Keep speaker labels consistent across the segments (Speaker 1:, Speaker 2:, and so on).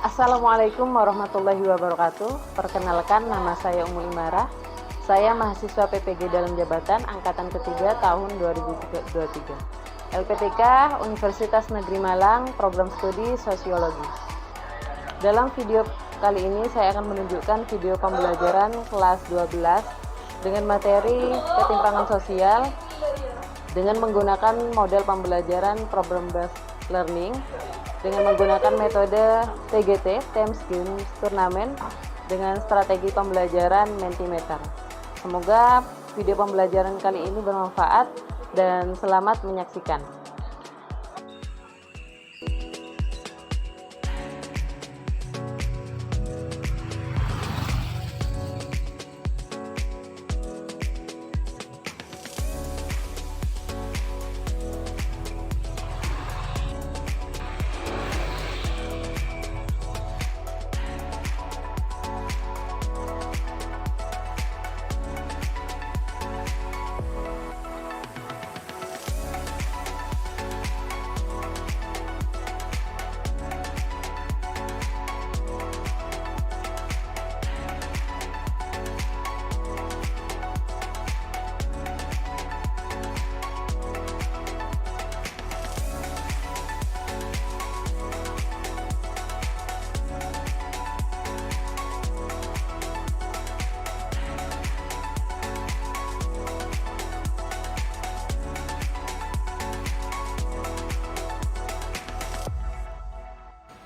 Speaker 1: Assalamualaikum warahmatullahi wabarakatuh. Perkenalkan, nama saya Ummul Imarah. Saya mahasiswa PPG dalam jabatan angkatan ketiga tahun 2023. LPTK Universitas Negeri Malang, program studi Sosiologi. Dalam video kali ini saya akan menunjukkan video pembelajaran kelas 12 dengan materi ketimpangan sosial dengan menggunakan model pembelajaran problem based learning dengan menggunakan metode TGT, Times Games Turnamen, dengan strategi pembelajaran Mentimeter. Semoga video pembelajaran kali ini bermanfaat dan selamat menyaksikan.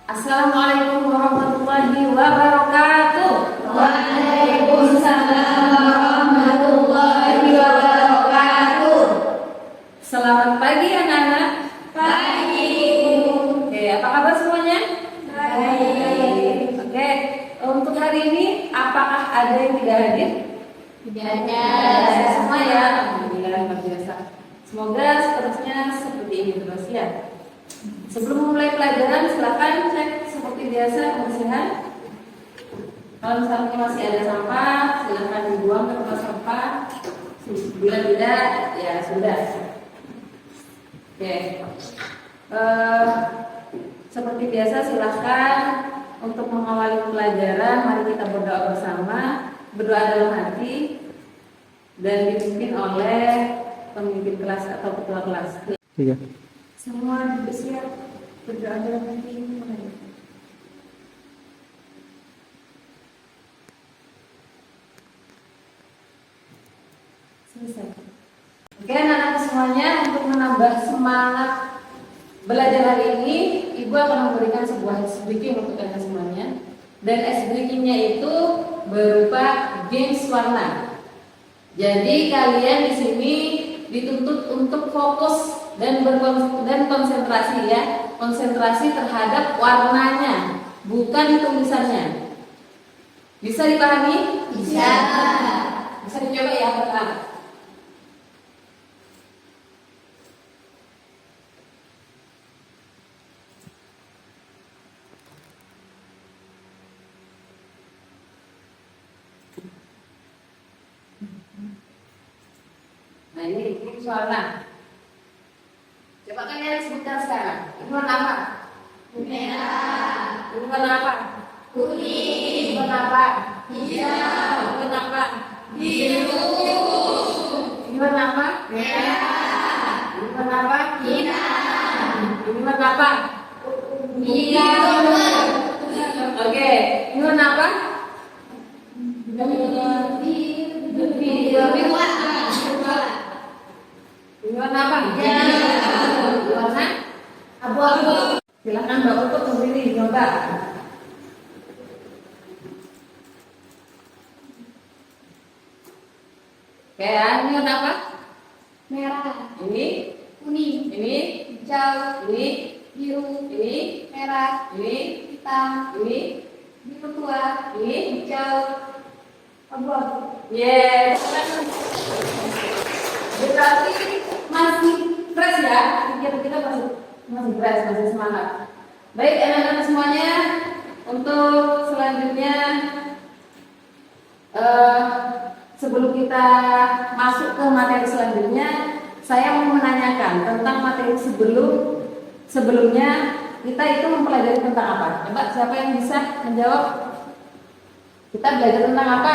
Speaker 2: Assalamualaikum warahmatullahi wabarakatuh.
Speaker 3: Waalaikumsalam warahmatullahi wabarakatuh.
Speaker 2: Selamat pagi anak-anak.
Speaker 3: Pagi.
Speaker 2: Oke, apa kabar semuanya?
Speaker 3: Baik.
Speaker 2: Oke, untuk hari ini apakah ada yang tidak hadir?
Speaker 3: Tidak
Speaker 2: Ada
Speaker 3: ada.
Speaker 2: semua ya. Alhamdulillah, luar biasa. Semoga seterusnya seperti ini terus ya. Sebelum memulai pelajaran, silakan cek seperti biasa kebersihan. Kalau misalnya masih ada sampah, silakan dibuang ke tempat sampah. Bila tidak, ya sudah. Oke. Seperti biasa, silakan untuk mengawali pelajaran. Mari kita berdoa bersama. Berdoa dalam hati dan dipimpin oleh pemimpin kelas atau ketua kelas.
Speaker 3: Semua bersiap berdoa dalam hati.
Speaker 2: Selesai. Oke anak-anak semuanya, untuk menambah semangat belajar hari ini, Ibu akan memberikan sebuah ice breaking untuk kalian semuanya. Dan ice breakingnya itu berupa games warna. Jadi kalian di sini dituntut untuk fokus dan konsentrasi ya, konsentrasi terhadap warnanya, bukan tulisannya. Bisa dipahami?
Speaker 3: Bisa.
Speaker 2: Bisa dicoba ya pertama. Nah ini warna. Coba kalian sebutkan sekarang. Ini warna apa?
Speaker 3: Merah.
Speaker 2: Ini warna apa?
Speaker 3: Kuning.
Speaker 2: Ini warna apa?
Speaker 3: Hijau.
Speaker 2: Ini warna apa?
Speaker 3: Biru.
Speaker 2: Ini warna apa?
Speaker 3: Merah.
Speaker 2: Ini warna apa?
Speaker 3: Hitam.
Speaker 2: Ini warna apa?
Speaker 3: Hijau.
Speaker 2: Oke, ini warna apa?
Speaker 3: Biru.
Speaker 2: Ini warna apa?
Speaker 3: Hijau.
Speaker 2: Ini warna abu-abu. Silakan Mbak Utut sendiri coba. Oke, ini warna apa?
Speaker 3: Merah.
Speaker 2: Ini,
Speaker 3: Kuning.
Speaker 2: ini,
Speaker 3: Hijau.
Speaker 2: ini,
Speaker 3: Biru.
Speaker 2: ini,
Speaker 3: Merah.
Speaker 2: ini,
Speaker 3: Hitam.
Speaker 2: ini,
Speaker 3: Biru tua.
Speaker 2: ini.
Speaker 3: Hijau. Abu-abu.
Speaker 2: Yes. Berarti masih fresh ya? Pikir kita masih fresh, masih semangat. Baik anak-anak semuanya, untuk selanjutnya sebelum kita masuk ke materi selanjutnya, saya mau menanyakan tentang materi sebelumnya kita itu mempelajari tentang apa? Coba siapa yang bisa menjawab? Kita belajar tentang apa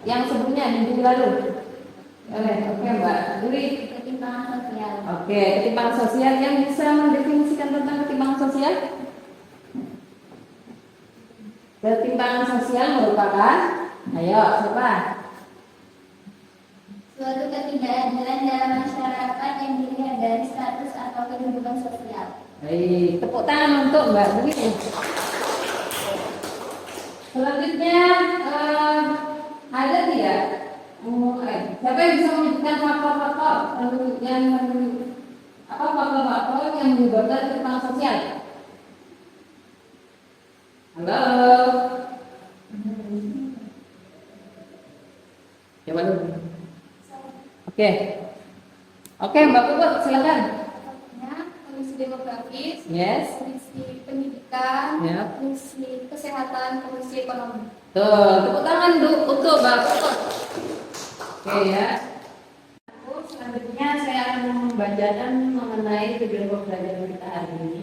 Speaker 2: yang sebelumnya di minggu lalu? Oke, Mbak Duri.
Speaker 3: Ketimpangan sosial.
Speaker 2: Oke, ketimpangan sosial, yang bisa mendefinisikan tentang ketimpangan sosial? Ketimpangan sosial merupakan, ayo siapa?
Speaker 3: Suatu ketidakadilan dalam masyarakat yang dilihat dari status atau kedudukan sosial.
Speaker 2: Baik, tepuk tangan untuk Mbak Dwi. Selanjutnya ada tidak? Siapa yang bisa menunjukkan faktor-faktor yang faktor-faktor yang menyebabkan ketimpangan sosial? Halo. Coba dulu. Oke, Mbak Puput, silakan.
Speaker 3: Kondisi demografis,
Speaker 2: Yes.
Speaker 3: kondisi pendidikan,
Speaker 2: Ya.
Speaker 3: kondisi kesehatan, kondisi ekonomi.
Speaker 2: Tuh, tepuk tangan untuk Mbak Puput. Oke ya. Selanjutnya saya akan membacakan mengenai tujuan pembelajaran kita hari ini.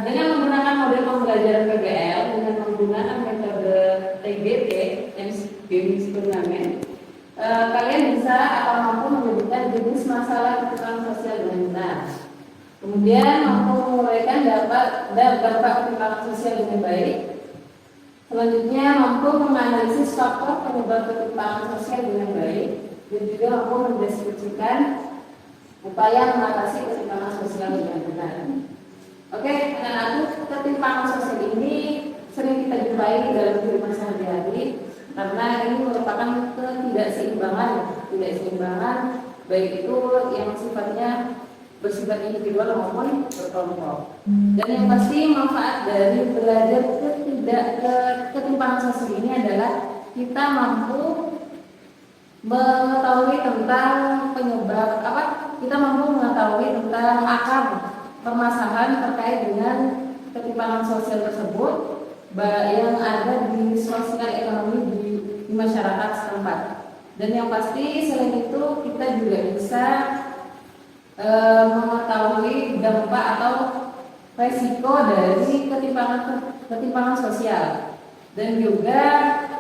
Speaker 2: Dengan menggunakan model pembelajaran PBL dengan menggunakan metode TGT, Games Turnamen, kalian bisa atau mampu menyebutkan jenis masalah ketimpangan sosial dengan benar. Kemudian mampu menguraikan dampak ketimpangan sosial dengan baik. Selanjutnya mampu menganalisis faktor penyebab ketimpangan sosial dengan baik dan juga mampu mendeskripsikan upaya mengatasi ketimpangan sosial dengan benar. Oke, anak-anak, ketimpangan sosial ini sering kita jumpai dalam kehidupan sehari-hari karena ini merupakan ketidakseimbangan baik itu yang sifatnya bersifat individual maupun berkelompok. Dan yang pasti manfaat dari belajar ketimpangan sosial ini adalah kita mampu mengetahui tentang penyebab kita mampu mengetahui tentang akar permasalahan terkait dengan ketimpangan sosial tersebut yang ada di sosial ekonomi di masyarakat setempat. Dan yang pasti selain itu kita juga bisa mengetahui dampak atau resiko dari ketimpangan sosial. Dan juga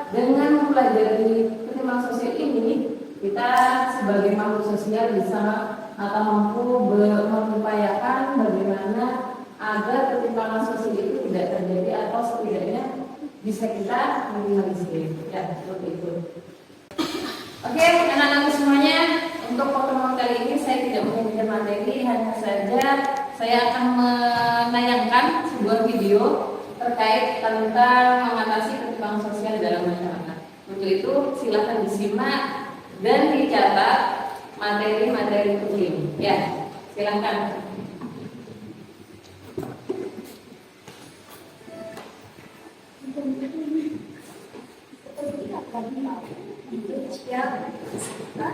Speaker 2: dengan mempelajari ketimpangan sosial ini, kita sebagai makhluk sosial bisa atau mampu mengupayakan bagaimana agar ketimpangan sosial itu tidak terjadi atau setidaknya bisa kita minimalisir. Ya, seperti itu. Oke, anak-anak semuanya, untuk pertemuan kali ini saya tidak menyajikan materi, hanya saja saya akan menayangkan sebuah video terkait tentang mengatasi ketimpangan sosial dalam masyarakat. Untuk itu silakan disimak dan dicatat materi-materi penting. Ya, silakan.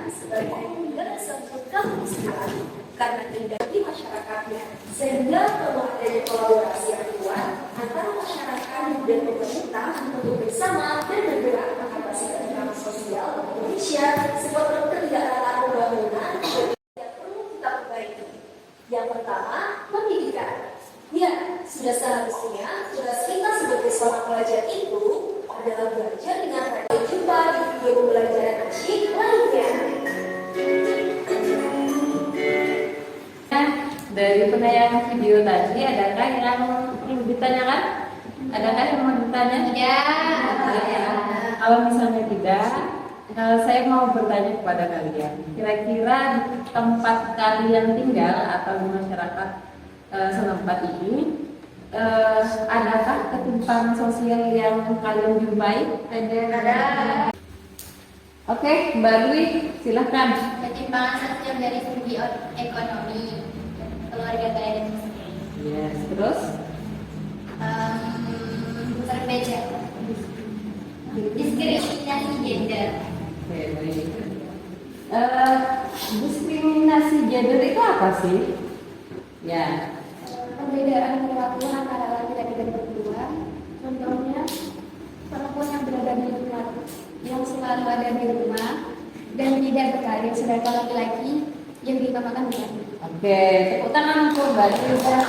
Speaker 4: Sebagai suatu kemudian karena tinggal di masyarakatnya, sehingga perlu adanya kolaborasi yang kuat antara masyarakat dan pemerintah untuk bersama dan bergerak mengatasi ketimpangan sosial di Indonesia sebuah ketidakratan pembangunan yang perlu kita perbaiki. Yang pertama, pendidikan. Ya, sudah seharusnya tugas kita sebagai seorang pelajar itu adalah belajar dengan rajin jumpa di video pembelajaran asyik lainnya.
Speaker 2: Dari penayangan video tadi, adakah yang ingin ditanyakan? Adakah yang mau ditanya?
Speaker 3: Ya.
Speaker 2: Kalau misalnya tidak, saya mau bertanya kepada kalian. Kira-kira di tempat kalian tinggal atau di masyarakat setempat ini, adakah ketimpangan sosial yang kalian jumpai?
Speaker 3: Ada.
Speaker 2: Oke, Mbak Dwi, silahkan.
Speaker 3: Ketimpangan sosial dari segi ekonomi, keluarga kalian miskin.
Speaker 2: Yes, terus?
Speaker 3: Berbeda. Diskriminasi gender.
Speaker 2: Oke, baik. Diskriminasi gender itu apa sih? Ya.
Speaker 3: Perbedaan perilaku antara laki-laki dan perempuan. Contohnya, perempuan yang berada di rumah, yang selalu ada di rumah dan tidak berkarir, sedangkan laki-laki yang diutamakan bekerja.
Speaker 2: Oke, tepuk tangan untuk Mbak Nisa.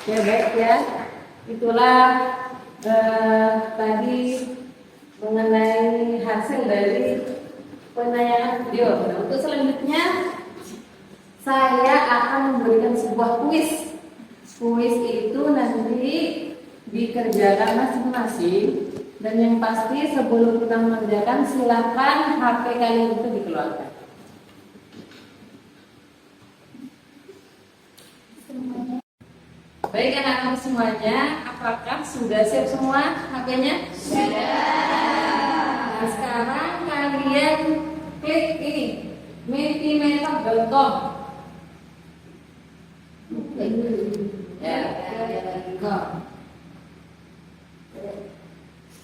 Speaker 2: Ya baik ya, itulah tadi mengenai hasil dari penayangan video. Nah, untuk selanjutnya saya akan memberikan sebuah kuis. Kuis itu nanti dikerjakan masing-masing, dan yang pasti sebelum kita mengerjakan silakan HP kalian itu dikeluarkan. Baik anak-anak semuanya, apakah sudah siap semua HP-nya? Sudah. Nah, sekarang kalian klik ini mentimeter.com. Ya,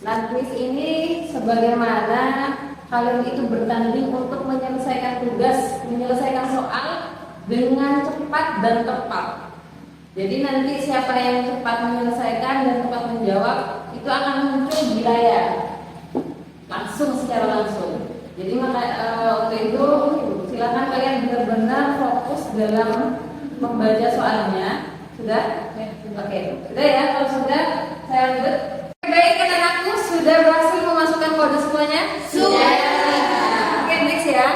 Speaker 2: nah, kuis ini sebagaimana kalian itu bertanding untuk menyelesaikan tugas, menyelesaikan soal dengan cepat dan tepat. Jadi nanti siapa yang cepat menyelesaikan dan tepat menjawab itu akan muncul di layar langsung, secara langsung. Jadi untuk itu silakan kalian benar-benar fokus dalam membaca soalnya. Sudah? Oke. Sudah ya? Kalau sudah, saya lanjut. Baik anak-anakku, sudah berhasil memasukkan kode semuanya? Sudah. Oke, next ya.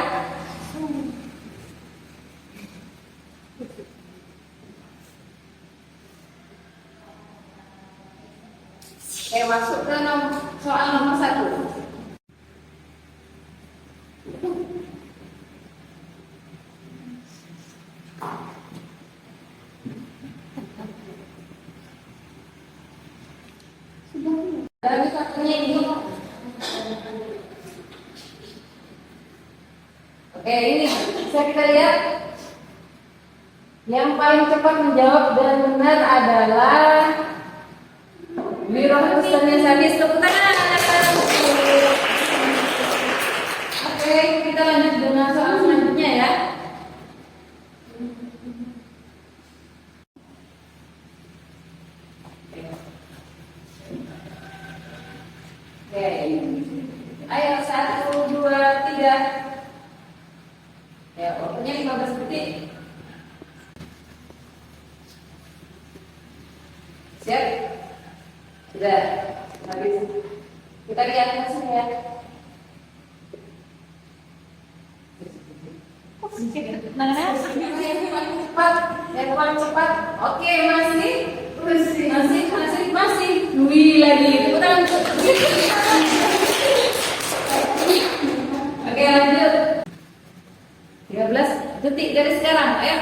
Speaker 2: Oke, masuk ke soal nomor 1. Dari satunya ini. Oke, ini bisa kita lihat. Yang paling cepat menjawab dan benar adalah Wiro Hussein Sadis. Tepuk tangan anak-anak. Oke, kita lanjut dengan soal selanjutnya ya. Oke, ayo 1, 2, 3. Ya, waktunya 15 detik. Siap? Sudah. Habis. Kita lihat hasilnya ya. Yang paling cepat, yang paling cepat. Oke, masih. Wih lagi. Tepuk tangan. Oke, lanjut. 13 detik dari sekarang. Ayo.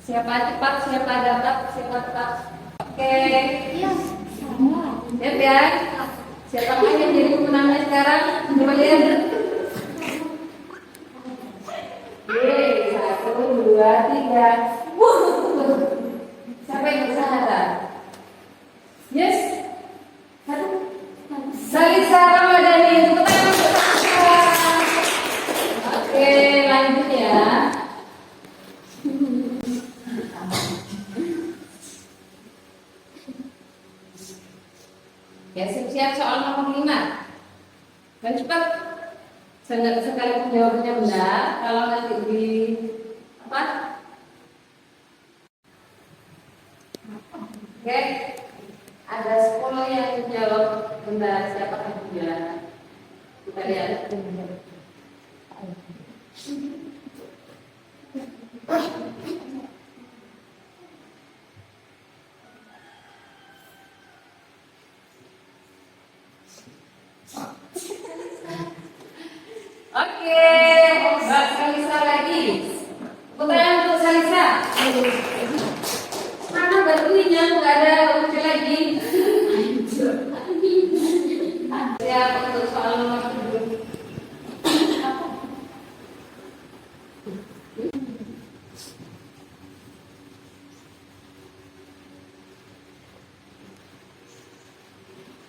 Speaker 2: Siapa cepat, siapa dapat, siapa tetap. Oke. Siap ya. Siapa yang jadi pemenangnya sekarang? Coba lihat. Oke, 1, 2, 3. Siapa yang bisa kata? Yes. Salisa Ramadhani. Oke, lanjut ya. Ya, siap-siap soal nomor 5. Dan cepat. Sekalipun jawabannya benar, kalau nanti di apa? Oke, ada 10 yang menjawab benar. Siapakah dia? Kita lihat. Oke, Mbak Salisa lagi. Pertanyaan untuk Salisa. Mana batunya? Nggak ada uji lagi. Siap untuk soal nomor 7.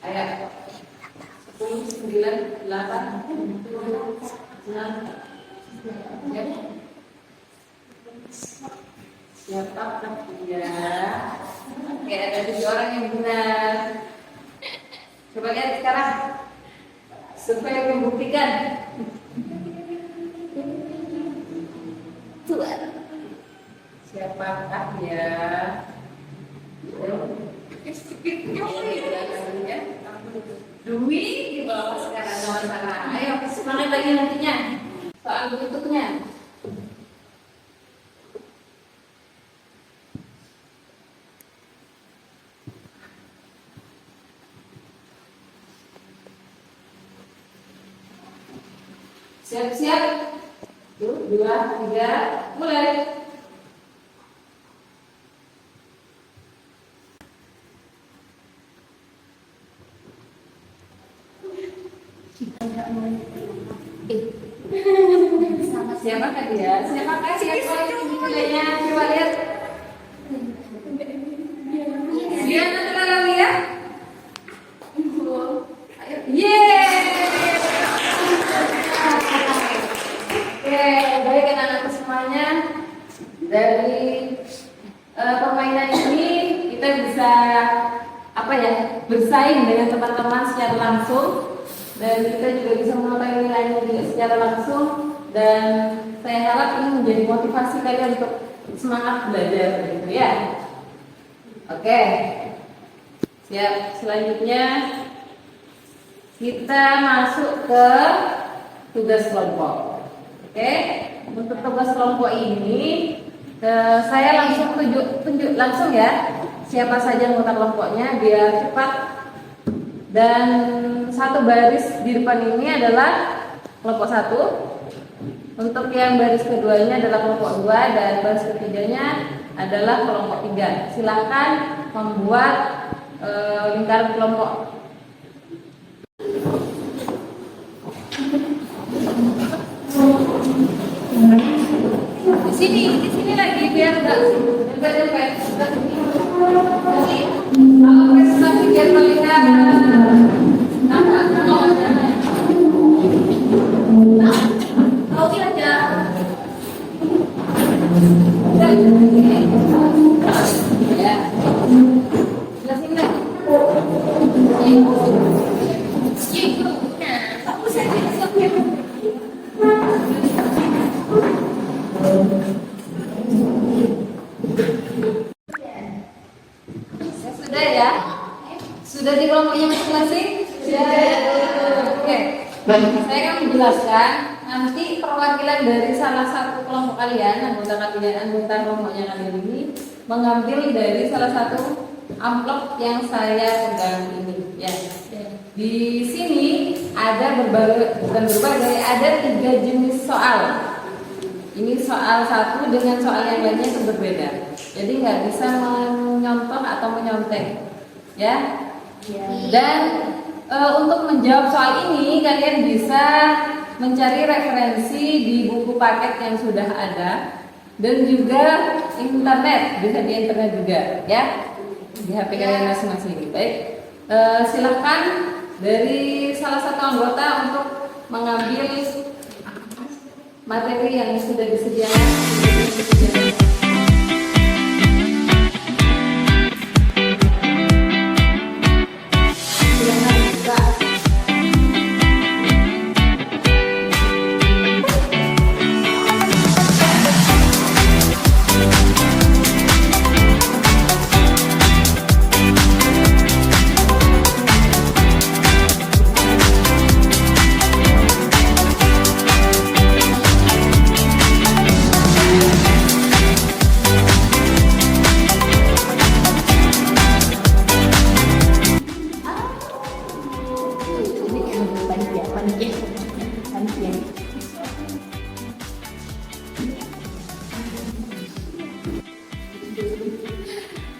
Speaker 2: Ayo. 10, 9, 8, 7, 6. Siapa dia? Oke, ada 7 orang yang benar. Coba lihat sekarang. Supaya membuktikan. siapakah ya? Dwi di bawah sekarang nggak masalah. Ayo semangat lagi nantinya. Soal berikutnya. Siap-siap. 1, 2, 3, mulai. Siapakah dia? Siapakah siapa yang nilainya? Coba lihat. Dia nanti lagi ya. Ayo, yeay. Oke, baik anak-anak semuanya. Dari permainan ini kita bisa bersaing dengan teman-teman secara langsung, dan kita juga bisa mengetahui nilainya juga secara langsung. Dan saya harap ini menjadi motivasi kalian untuk semangat belajar, gitu ya. Oke, siap. Selanjutnya kita masuk ke tugas kelompok. Oke, untuk tugas kelompok ini saya langsung tunjuk langsung ya siapa saja anggota kelompoknya biar cepat. Dan satu baris di depan ini adalah kelompok 1. Untuk yang baris keduanya adalah kelompok 2 dan baris ketiganya adalah kelompok 3. Silahkan membuat lingkaran kelompok. Di sini lagi biar enggak nyempet. Kalau presentasi biar melihat nampak namanya. Oke aja. Ya. Jelasin lagi. Aku sudah ya? Sudah di kelompoknya masing-masing? Sudah. Oke. Saya akan menjelaskan. Nanti perwakilan dari salah satu kelompok kalian, anggota kelompoknya kalian ini mengambil dari salah satu amplop yang saya pegang ini. Ya. Di sini ada ada 3 jenis soal. Ini soal satu dengan soal yang lainnya itu berbeda. Jadi nggak bisa menyontoh atau menyontek, ya. Dan untuk menjawab soal ini kalian bisa mencari referensi di buku paket yang sudah ada dan juga internet, bisa di internet juga ya, di HP kalian masing-masing. Baik, silahkan dari salah satu anggota untuk mengambil materi yang sudah disediakan.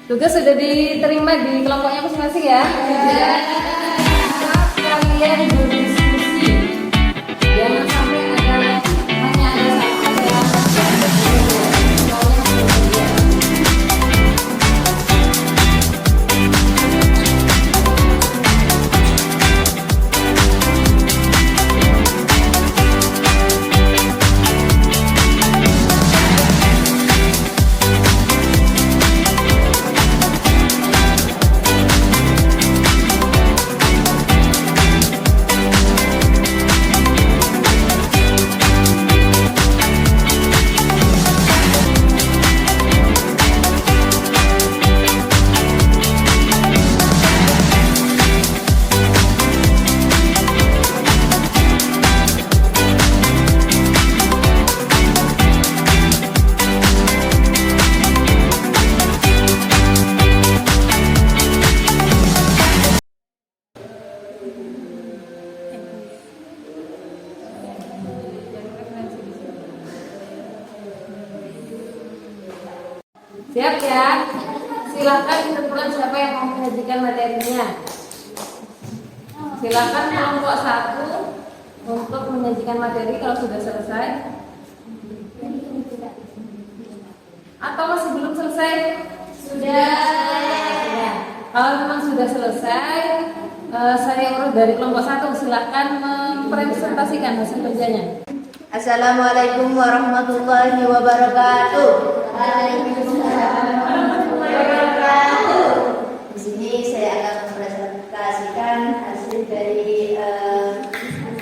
Speaker 2: Tugas sudah diterima di kelompoknya masing-masing ya. Kalian berdiskusi, jangan sampai hanya ada satu Silakan kebetulan siapa yang mau menyajikan materinya. Silakan kelompok 1 untuk menyajikan materi kalau sudah selesai. Atau masih belum selesai? Sudah. Kalau memang sudah selesai, saya urus dari kelompok 1. Silakan mempresentasikan hasil kerjanya.
Speaker 5: Assalamualaikum warahmatullahi wabarakatuh.
Speaker 3: Waalaikumsalam.
Speaker 5: Di sini saya akan mempresentasikan hasil dari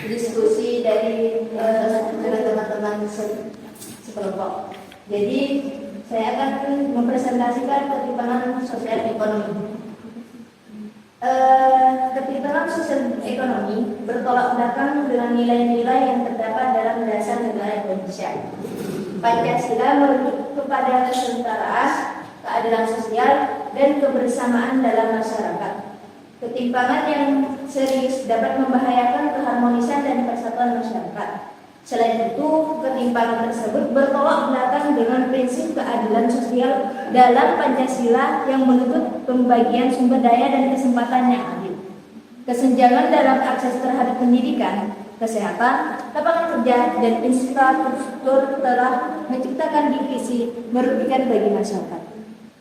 Speaker 5: diskusi dari teman-teman sekelompok. Jadi saya akan mempresentasikan ketimpangan sosial ekonomi. Ketimpangan sosial ekonomi bertolak belakang dengan nilai-nilai yang terdapat dalam dasar negara Indonesia. Pancasila merujuk kepada kesetaraan, keadilan sosial, dan kebersamaan dalam masyarakat. Ketimpangan yang serius dapat membahayakan keharmonisan dan persatuan masyarakat. Selain itu, ketimpangan tersebut bertolak belakang dengan prinsip keadilan sosial dalam Pancasila yang menuntut pembagian sumber daya dan kesempatan yang adil. Kesenjangan dalam akses terhadap pendidikan, kesehatan, lapangan kerja, dan infrastruktur telah menciptakan divisi merugikan bagi masyarakat.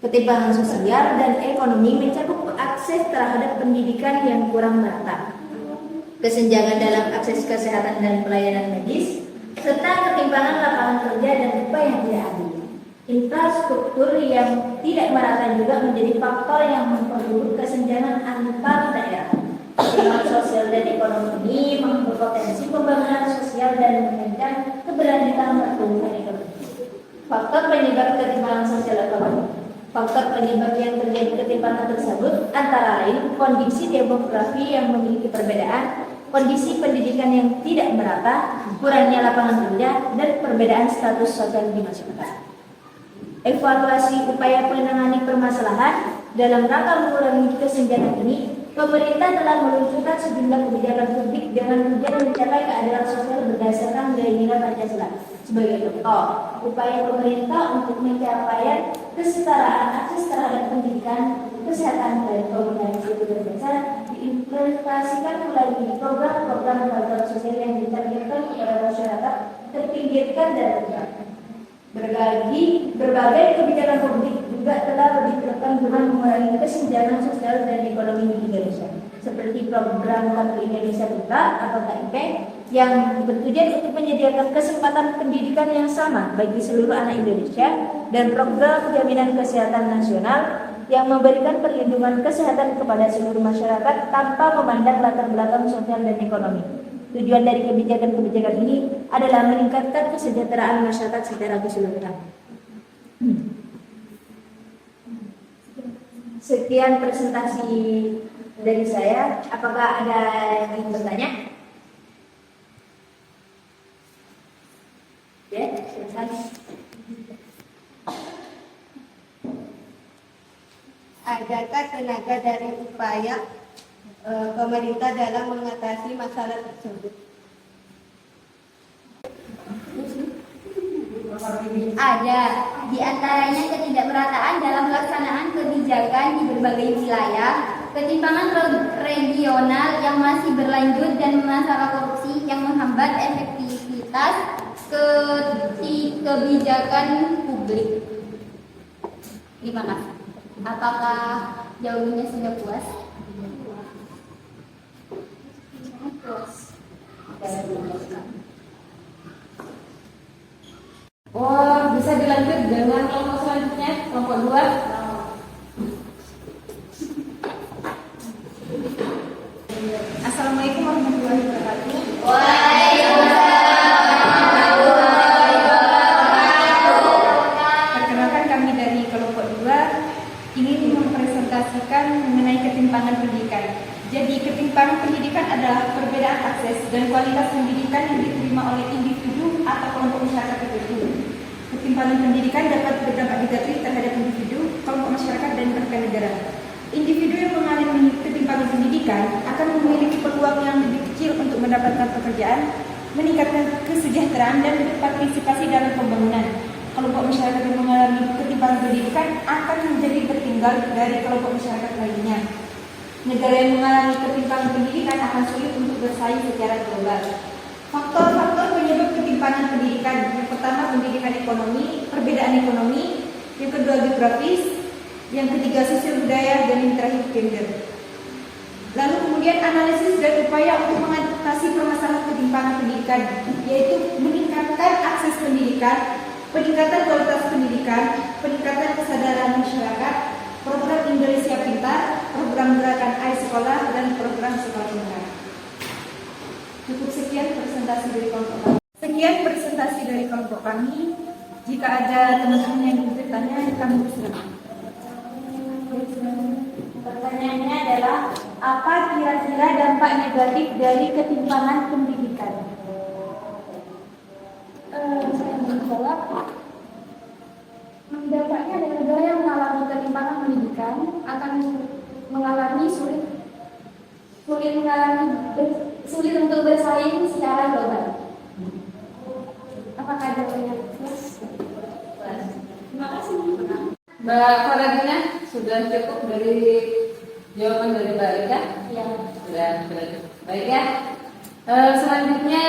Speaker 5: Ketimpangan sosial dan ekonomi mencakup akses terhadap pendidikan yang kurang merata, kesenjangan dalam akses kesehatan dan pelayanan medis, serta ketimpangan lapangan kerja dan upah yang tidak adil. Infrastruktur yang tidak merata juga menjadi faktor yang memperburuk kesenjangan antar daerah. Ketimpangan sosial dan ekonomi ini berpotensi pembangunan sosial dan mengancam keberlanjutan pertumbuhan ekonomi. Faktor penyebab ketimpangan sosial ekonomi. Faktor penyebab yang terjadi ketimpangan tersebut antara lain kondisi demografi yang memiliki perbedaan, kondisi pendidikan yang tidak merata, kurangnya lapangan kerja, dan perbedaan status sosial di masyarakat. Evaluasi upaya menangani permasalahan dalam rangka mengurangi kesenjangan ini, pemerintah telah meluncurkan sejumlah kebijakan publik dengan tujuan mencapai keadilan sosial berdasarkan nilai-nilai Pancasila. Sebagai contoh, upaya pemerintah untuk mencapai kesetaraan akses terhadap pendidikan, kesehatan, dan komunikasi berdasar diimplementasikan melalui program-program bantuan sosial yang ditargetkan kepada masyarakat terpinggirkan dan rentan. Berbagai kebijakan publik juga telah diterapkan guna mengurangi kesenjangan sosial dan ekonomi di Indonesia, seperti program Kartu Indonesia Pintar atau KIP yang bertujuan untuk menyediakan kesempatan pendidikan yang sama bagi seluruh anak Indonesia, dan program jaminan kesehatan nasional yang memberikan perlindungan kesehatan kepada seluruh masyarakat tanpa memandang latar belakang sosial dan ekonomi. Tujuan dari kebijakan-kebijakan ini adalah meningkatkan kesejahteraan masyarakat secara keseluruhan. Sekian presentasi dari saya. Apakah ada yang ingin bertanya? Ya, silakan.
Speaker 6: Adakah tenaga dari upaya pemerintah dalam mengatasi masalah tersebut?
Speaker 3: Ada, di antaranya ketidakmerataan dalam pelaksanaan kebijakan di berbagai wilayah, ketimpangan regional yang masih berlanjut, dan masalah korupsi yang menghambat efektivitas kebijakan publik. Terima kasih. Apakah jawabannya sudah puas?
Speaker 2: Oh, bisa dilanjut dengan kelompok selanjutnya, kelompok 2.
Speaker 6: Assalamualaikum warahmatullahi wabarakatuh. Perkenalkan, kami dari kelompok 2 ingin mempresentasikan mengenai ketimpangan pendidikan. Jadi ketimpangan pendidikan adalah perbedaan akses dan kualitas pendidikan yang diterima oleh individu atau kelompok masyarakat tertentu. Ketimpangan pendidikan dapat berdampak negatif terhadap individu, kelompok masyarakat, dan bahkan negara. Individu yang mengalami ketimpangan pendidikan akan memiliki peluang yang lebih kecil untuk mendapatkan pekerjaan, meningkatkan kesejahteraan, dan berpartisipasi dalam pembangunan. Kelompok masyarakat yang mengalami ketimpangan pendidikan akan menjadi bertingkat tertinggal dari kelompok masyarakat lainnya. Negara yang mengalami ketimpangan pendidikan akan sulit untuk bersaing secara global. Faktor-faktor penyebab ketimpangan pendidikan: yang pertama pendidikan ekonomi, perbedaan ekonomi, yang kedua geografis, yang ketiga sosial budaya, dan yang terakhir gender. Lalu kemudian analisis dan upaya untuk mengatasi permasalahan ketimpangan pendidikan, yaitu meningkatkan akses pendidikan, peningkatan kualitas pendidikan, peningkatan kesadaran masyarakat, program Indonesia Pintar, program gerakan Air Sekolah, dan program Sekolah Pintar. Cukup sekian presentasi dari kelompok kami. Sekian presentasi dari kelompok kami. Jika ada teman-teman yang ingin bertanya, kami bersilakan.
Speaker 5: Pertanyaannya adalah, apa kira-kira dampak negatif dari ketimpangan pendidikan?
Speaker 3: Saya menjawab, dampaknya adalah negara yang mengalami ketimpangan pendidikan akan mengalami sulit untuk bersaing secara global. Apakah ada pertanyaan? Terima kasih.
Speaker 2: Mbak Faradina, sudah cukup dari jawaban dari Mbak Rika?
Speaker 3: Ya.
Speaker 2: Sudah. Baik ya. Selanjutnya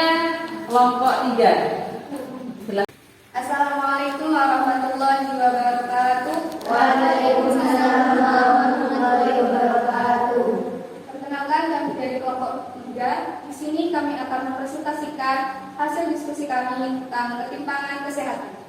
Speaker 2: kelompok 3.
Speaker 3: Assalamualaikum warahmatullahi wabarakatuh.
Speaker 5: Waalaikumsalam warahmatullahi wabarakatuh.
Speaker 3: Perkenalkan, kami dari kelompok 3. Di sini kami akan mempresentasikan hasil diskusi kami tentang ketimpangan kesehatan.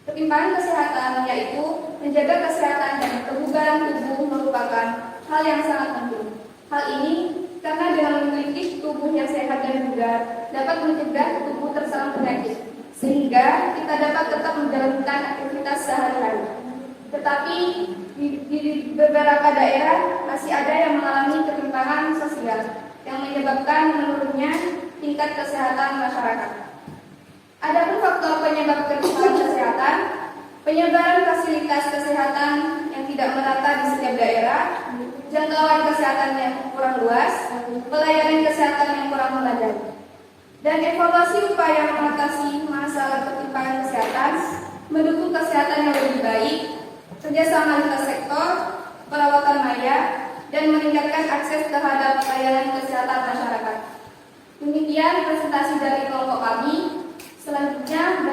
Speaker 3: Ketimpangan kesehatan yaitu menjaga kesehatan dan kebugaran tubuh merupakan hal yang sangat penting. Hal ini karena dengan memiliki tubuh yang sehat dan bugar dapat mencegah tubuh terserang penyakit, sehingga kita dapat tetap menjalankan aktivitas sehari-hari. Tetapi di beberapa daerah masih ada yang mengalami ketimpangan sosial yang menyebabkan menurunnya tingkat kesehatan masyarakat. Adapun faktor penyebab ketimpangan kesehatan, penyebaran fasilitas kesehatan yang tidak merata di setiap daerah, jangkauan kesehatan yang kurang luas, pelayanan kesehatan yang kurang memadai, dan evaluasi upaya mengatasi masalah ketimpangan kesehatan, mendukung kesehatan yang lebih baik, kerjasama lintas sektor, perawatan maya, dan meningkatkan akses terhadap layanan kesehatan masyarakat. Demikian presentasi dari kelompok kami. Selanjutnya,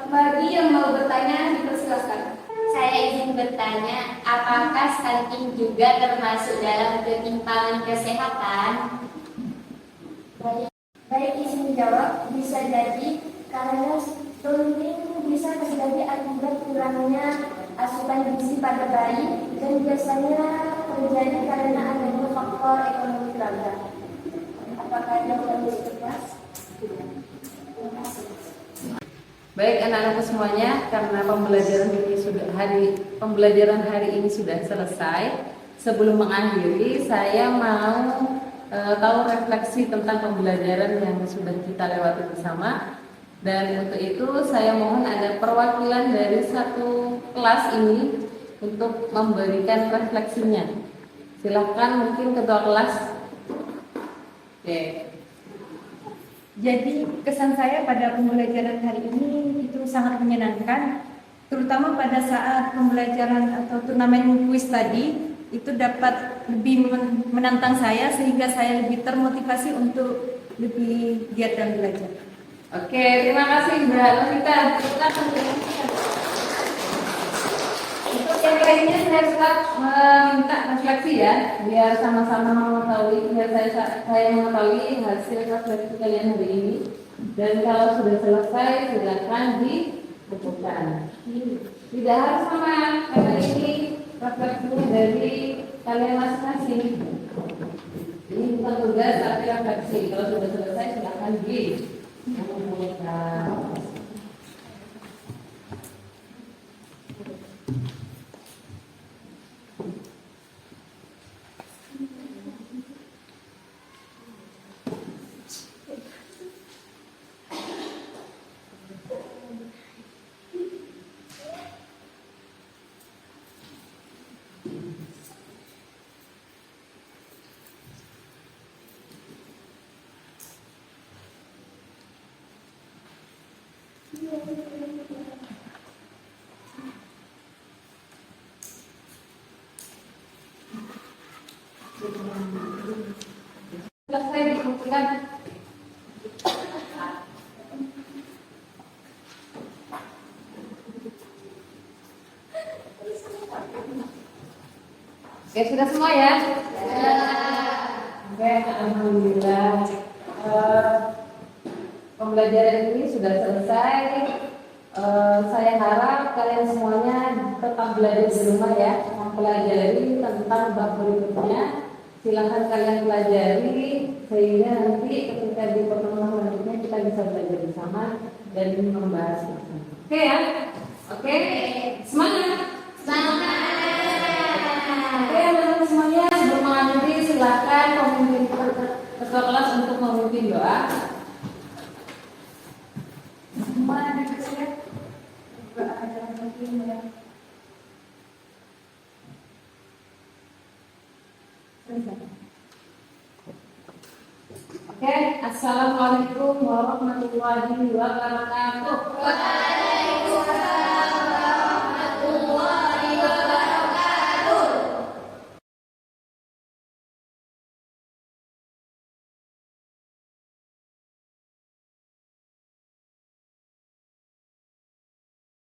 Speaker 3: bagi yang mau bertanya, dipersilakan.
Speaker 7: Saya izin bertanya, apakah stunting juga termasuk dalam ketimpangan kesehatan?
Speaker 3: Baik, izin menjawab, bisa jadi karena stunting bisa terjadi akibat kurangnya asupan gizi pada bayi dan biasanya terjadi karena adanya faktor ekonomi keluarga. Apakah jawaban tepat? Terima kasih.
Speaker 2: Baik anak-anakku semuanya, karena pembelajaran hari ini sudah selesai. Sebelum mengakhiri, saya mau tahu refleksi tentang pembelajaran yang sudah kita lewati bersama. Dan untuk itu saya mohon ada perwakilan dari satu kelas ini untuk memberikan refleksinya. Silakan, mungkin ketua kelas. Oke.
Speaker 6: Jadi kesan saya pada pembelajaran hari ini itu sangat menyenangkan, terutama pada saat pembelajaran atau turnamen kuis tadi, itu dapat lebih menantang saya sehingga saya lebih termotivasi untuk lebih giat dalam belajar.
Speaker 2: Oke, terima kasih Mbak Levita. Untuk yang lainnya saya tetap meminta refleksi ya, biar sama-sama mengetahui, biar saya mengetahui hasil refleksi kalian hari ini. Dan kalau sudah selesai, silakan dibukukan. Tidak harus sama, karena ini refleksinya dari kalian masing-masing. Ini bukan tugas tapi refleksi. Kalau sudah selesai, silakan dibukukan. Selesai dikumpulkan. Oke, sudah semua ya? Oke, alhamdulillah. Pembelajaran ini sudah selesai. Saya harap kalian semuanya tetap belajar di rumah ya, mempelajari tentang bab berikutnya. Silahkan kalian pelajari sehingga nanti ketika di pertemuan selanjutnya kita bisa belajar bersama dan membahas bersama. Oke ya? Oke, semangat! Oke, teman-teman semuanya, sebelum mengakhiri silakan pemimpin ketua kelas untuk memimpin doa.
Speaker 6: Semua anak kecil berdoa dalam hatimu ya.
Speaker 2: Oke, assalamualaikum warahmatullahi wabarakatuh.